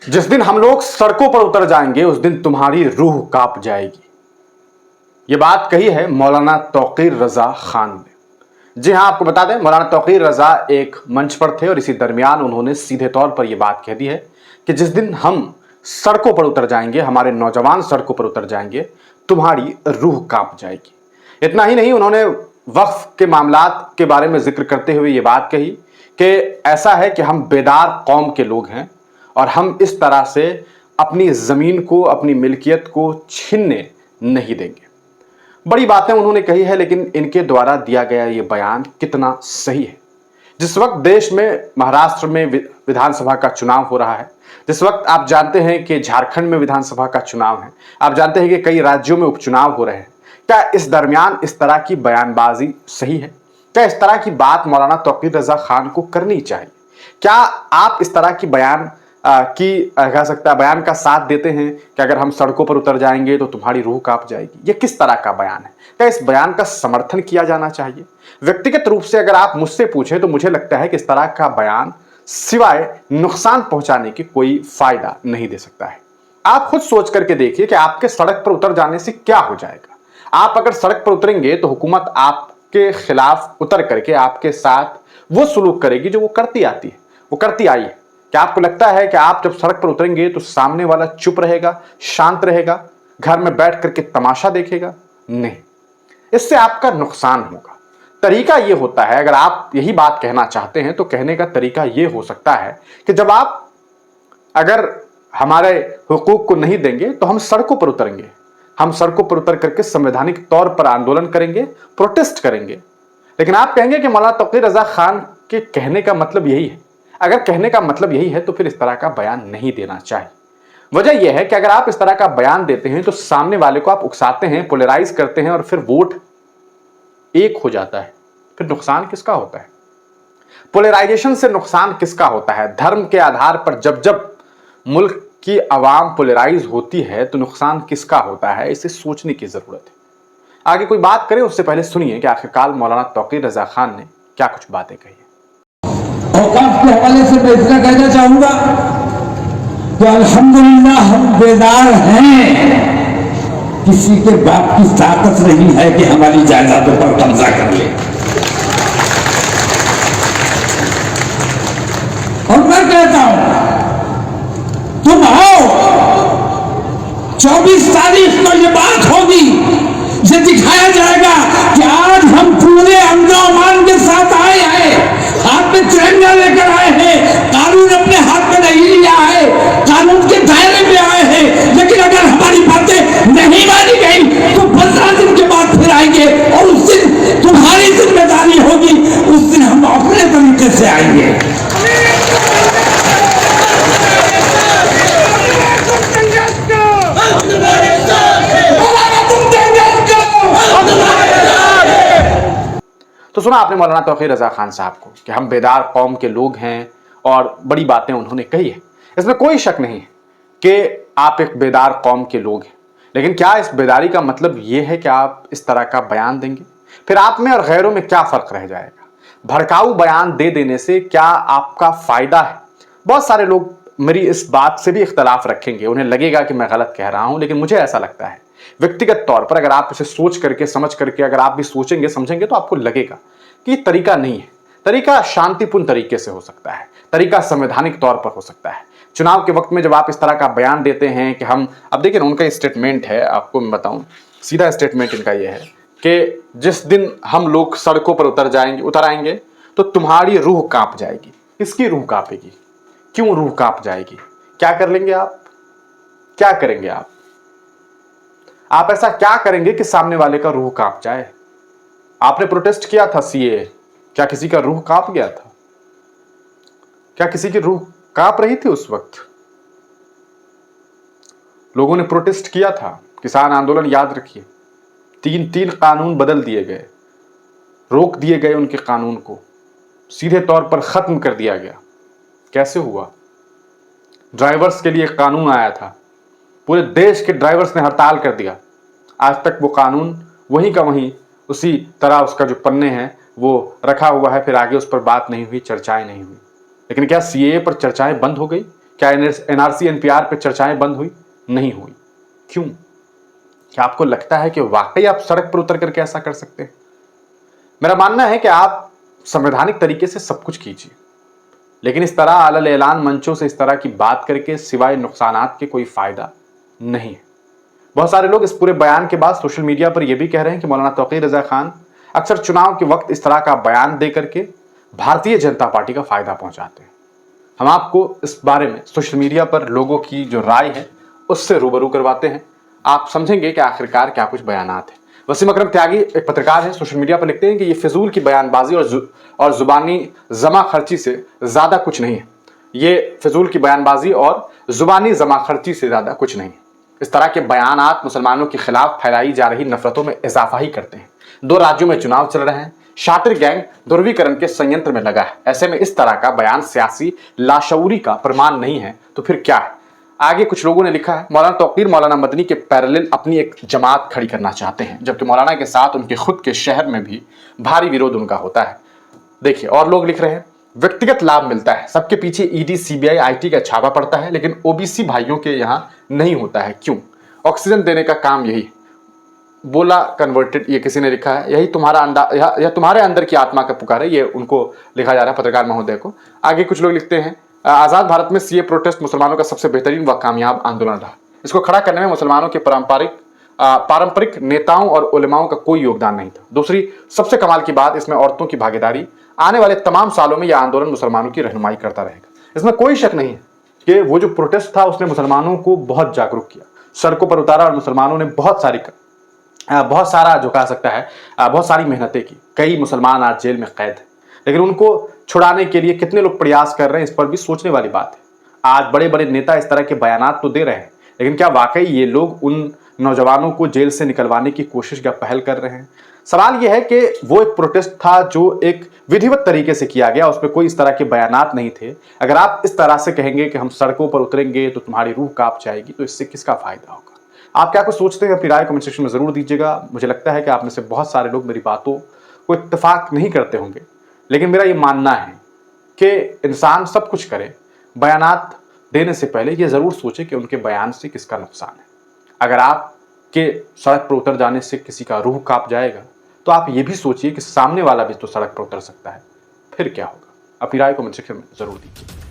जिस दिन हम लोग सड़कों पर उतर जाएंगे उस दिन तुम्हारी रूह कांप जाएगी। ये बात कही है मौलाना तौकीर रजा खान ने। जी हां, आपको बता दें मौलाना तौकीर रजा एक मंच पर थे और इसी दरमियान उन्होंने सीधे तौर पर यह बात कह दी है कि जिस दिन हम सड़कों पर उतर जाएंगे, हमारे नौजवान सड़कों पर उतर जाएंगे, तुम्हारी रूह कांप जाएगी। इतना ही नहीं, उन्होंने वक्फ के मामलात के बारे में जिक्र करते हुए ये बात कही कि ऐसा है कि हम बेदार कौम के लोग हैं और हम इस तरह से अपनी जमीन को, अपनी मिल्कियत को छीनने नहीं देंगे। बड़ी बातें उन्होंने कही है, लेकिन इनके द्वारा दिया गया ये बयान कितना सही है। जिस वक्त देश में महाराष्ट्र में विधानसभा का चुनाव हो रहा है, जिस वक्त आप जानते हैं कि झारखंड में विधानसभा का चुनाव है, आप जानते हैं कि कई राज्यों में उपचुनाव हो रहे हैं, क्या इस दरमियान इस तरह की बयानबाजी सही है? क्या इस तरह की बात मौलाना तौकीर रजा खान को करनी चाहिए? क्या आप इस तरह की बयान कह सकता है बयान का साथ देते हैं कि अगर हम सड़कों पर उतर जाएंगे तो तुम्हारी रूह कांप जाएगी? ये किस तरह का बयान है? क्या इस बयान का समर्थन किया जाना चाहिए? व्यक्तिगत रूप से अगर आप मुझसे पूछें तो मुझे लगता है कि इस तरह का बयान सिवाय नुकसान पहुंचाने की कोई फायदा नहीं दे सकता है। आप खुद सोच करके देखिए कि आपके सड़क पर उतर जाने से क्या हो जाएगा। आप अगर सड़क पर उतरेंगे तो हुकूमत आपके खिलाफ उतर करके आपके साथ वो सुलूक करेगी जो वो करती आती है, वो करती आई है। क्या आपको लगता है कि आप जब सड़क पर उतरेंगे तो सामने वाला चुप रहेगा, शांत रहेगा, घर में बैठ करके तमाशा देखेगा? नहीं, इससे आपका नुकसान होगा। तरीका यह होता है, अगर आप यही बात कहना चाहते हैं तो कहने का तरीका यह हो सकता है कि जब आप अगर हमारे हुकूक को नहीं देंगे तो हम सड़कों पर उतरेंगे, हम सड़कों पर उतर करके संवैधानिक तौर पर आंदोलन करेंगे, प्रोटेस्ट करेंगे। लेकिन आप कहेंगे कि मौलाना तौकीर रजा खान के कहने का मतलब यही है। अगर कहने का मतलब यही है तो फिर इस तरह का बयान नहीं देना चाहिए। वजह यह है कि अगर आप इस तरह का बयान देते हैं तो सामने वाले को आप उकसाते हैं, पोलराइज करते हैं और फिर वोट एक हो जाता है। फिर नुकसान किसका होता है? पोलराइजेशन से नुकसान किसका होता है? धर्म के आधार पर जब जब मुल्क की आवाम पोलराइज होती है तो नुकसान किसका होता है? इसे सोचने की जरूरत है। आगे कोई बात करें उससे पहले सुनिए कि आखिरकार मौलाना तौकीर रजा खान ने क्या कुछ बातें कही है। औकाफ के हवाले से मैं इतना कहना चाहूंगा कि अल्हम्दुलिल्लाह हम बेदार हैं। किसी के बाप की ताकत नहीं है कि हमारी जायदादों पर कब्जा कर ले। और मैं कहता हूं तुम आओ, 24 तारीख को ये बात होगी, ये दिखाया जाएगा कि आज हम पूरे अमन के साथ आए हैं, हाथ में तिरंगा लेकर आए हैं, कानून अपने हाथ में नहीं लिया है, कानून के दायरे में आए हैं। लेकिन अगर हमारी बातें नहीं मानी गई तो 15 दिन के बाद फिर आएंगे और उस दिन तुम्हारी जिम्मेदारी होगी, उस दिन हम अपने तरीके से आएंगे। तो सुना आपने मौलाना तौकीर रजा खान साहब को कि हम बेदार कौम के लोग हैं और बड़ी बातें उन्होंने कही है। इसमें कोई शक नहीं है कि आप एक बेदार कौम के लोग हैं। लेकिन क्या इस बेदारी का मतलब यह है कि आप इस तरह का बयान देंगे? फिर आप में और गैरों में क्या फर्क रह जाएगा? भड़काऊ बयान दे देने से क्या आपका फायदा है? बहुत सारे लोग मेरी इस बात से भी इख्तलाफ रखेंगे, उन्हें लगेगा कि मैं गलत कह रहा हूं, लेकिन मुझे ऐसा लगता है व्यक्तिगत तौर पर अगर आप इसे सोच करके, समझ करके, अगर आप भी सोचेंगे समझेंगे तो आपको लगेगा कि तरीका नहीं है। तरीका शांतिपूर्ण तरीके से हो सकता है, तरीका संवैधानिक तौर पर हो सकता है। चुनाव के वक्त में जब आप इस तरह का बयान देते हैं कि हम, अब देखिए उनका स्टेटमेंट है, आपको मैं बताऊं, सीधा स्टेटमेंट इनका यह है कि जिस दिन हम लोग सड़कों पर उतर आएंगे तो तुम्हारी रूह कांप जाएगी। किसकी रूह कांपेगी? क्यों रूह कांप जाएगी? क्या कर लेंगे आप? क्या करेंगे आप? आप ऐसा क्या करेंगे कि सामने वाले का रूह कांप जाए? आपने प्रोटेस्ट किया था सीए, क्या किसी का रूह कांप गया था? क्या किसी की रूह कांप रही थी उस वक्त? लोगों ने प्रोटेस्ट किया था, किसान आंदोलन, याद रखिए। 3 कानून बदल दिए गए, रोक दिए गए उनके कानून को, सीधे तौर पर खत्म कर दिया गया। कैसे हुआ? ड्राइवर्स के लिए कानून आया था, पूरे देश के ड्राइवर्स ने हड़ताल कर दिया। आज तक वो कानून वहीं का वहीं, उसी तरह उसका जो पन्ने हैं वो रखा हुआ है, फिर आगे उस पर बात नहीं हुई, चर्चाएं नहीं हुई। लेकिन क्या सीएए पर चर्चाएं बंद हो गई? क्या एनआरसी एनपीआर पे चर्चाएं बंद हुई? नहीं हुई। क्यों? क्या आपको लगता है कि वाकई आप सड़क पर उतर करके ऐसा कर सकते हैं? मेरा मानना है कि आप संवैधानिक तरीके से सब कुछ कीजिए, लेकिन इस तरह अलल ऐलान मंचों से इस तरह की बात करके सिवाय नुकसानात के कोई फायदा नहीं है। बहुत सारे लोग इस पूरे बयान के बाद सोशल मीडिया पर यह भी कह रहे हैं कि मौलाना तौकीर रजा खान अक्सर चुनाव के वक्त इस तरह का बयान दे करके भारतीय जनता पार्टी का फायदा पहुंचाते हैं। हम आपको इस बारे में सोशल मीडिया पर लोगों की जो राय है उससे रूबरू करवाते हैं। आप समझेंगे कि आखिरकार क्या कुछ बयानात है। वसीम अकरम त्यागी एक पत्रकार है, सोशल मीडिया पर लिखते हैं कि ये फिजूल की बयानबाजी और जुबानी जमा खर्ची से ज्यादा कुछ नहीं है। ये फिजूल की बयानबाजी और जुबानी जमा खर्ची से ज्यादा कुछ नहीं है। इस तरह के बयानात मुसलमानों के खिलाफ फैलाई जा रही नफरतों में इजाफा ही करते हैं। 2 राज्यों में चुनाव चल रहे हैं, शातिर गैंग ध्रुवीकरण के संयंत्र में लगा है। ऐसे में इस तरह का बयान सियासी लाशऊरी का प्रमाण नहीं है तो फिर क्या है? आगे कुछ लोगों ने लिखा है, मौलाना तौकीर मौलाना मदनी के पैरेलल अपनी एक जमात खड़ी करना चाहते हैं, जबकि मौलाना के साथ उनके खुद के शहर में भी भारी विरोध उनका होता है। देखिए, और लोग लिख रहे हैं, व्यक्तिगत लाभ मिलता है, सबके पीछे ईडी सीबीआई आईटी का छापा पड़ता है, लेकिन ओबीसी भाइयों के यहां नहीं होता है। क्यों? ऑक्सीजन देने का काम यही बोला कन्वर्टेड, ये किसी ने लिखा है। यही तुम्हारा यह तुम्हारे अंदर की आत्मा का पुकार है, ये उनको लिखा जा रहा है, पत्रकार महोदय को। आगे कुछ लोग लिखते हैं, आजाद भारत में सीए प्रोटेस्ट मुसलमानों का सबसे बेहतरीन व कामयाब आंदोलन रहा। इसको खड़ा करने में मुसलमानों के पारंपरिक नेताओं और उलेमाओं का कोई योगदान नहीं था। दूसरी सबसे कमाल की बात, इसमें औरतों की भागीदारी। आने वाले तमाम सालों में यह आंदोलन मुसलमानों की रहनुमाई करता रहेगा। इसमें कोई शक नहीं है कि वो जो प्रोटेस्ट था उसने मुसलमानों को बहुत जागरूक किया, सड़कों पर उतारा और मुसलमानों ने बहुत सारा जो कह सकता है बहुत सारी मेहनतें की। कई मुसलमान आज जेल में कैद हैं, लेकिन उनको छुड़ाने के लिए कितने लोग प्रयास कर रहे हैं, इस पर भी सोचने वाली बात है। आज बड़े बड़े नेता इस तरह के बयानात तो दे रहे हैं, लेकिन क्या वाकई ये लोग उन नौजवानों को जेल से निकलवाने की कोशिश या पहल कर रहे हैं? सवाल यह है कि वो एक प्रोटेस्ट था जो एक विधिवत तरीके से किया गया, उसमें कोई इस तरह के बयानात नहीं थे। अगर आप इस तरह से कहेंगे कि हम सड़कों पर उतरेंगे तो तुम्हारी रूह कांप जाएगी, तो इससे किसका फायदा होगा? आप क्या कुछ सोचते हैं? अपनी राय कमेंट सेक्शन में जरूर दीजिएगा। मुझे लगता है कि आप में से बहुत सारे लोग मेरी बातों को इत्तेफाक नहीं करते होंगे, लेकिन मेरा ये मानना है कि इंसान सब कुछ करे, बयानात देने से पहले ये जरूर सोचे कि उनके बयान से किसका नुकसान है। अगर आपके सड़क पर उतर जाने से किसी का रूह कांप जाएगा, तो आप ये भी सोचिए कि सामने वाला भी तो सड़क पर उतर सकता है, फिर क्या होगा? अपनी राय कमेंट सेक्शन में जरूर दीजिए।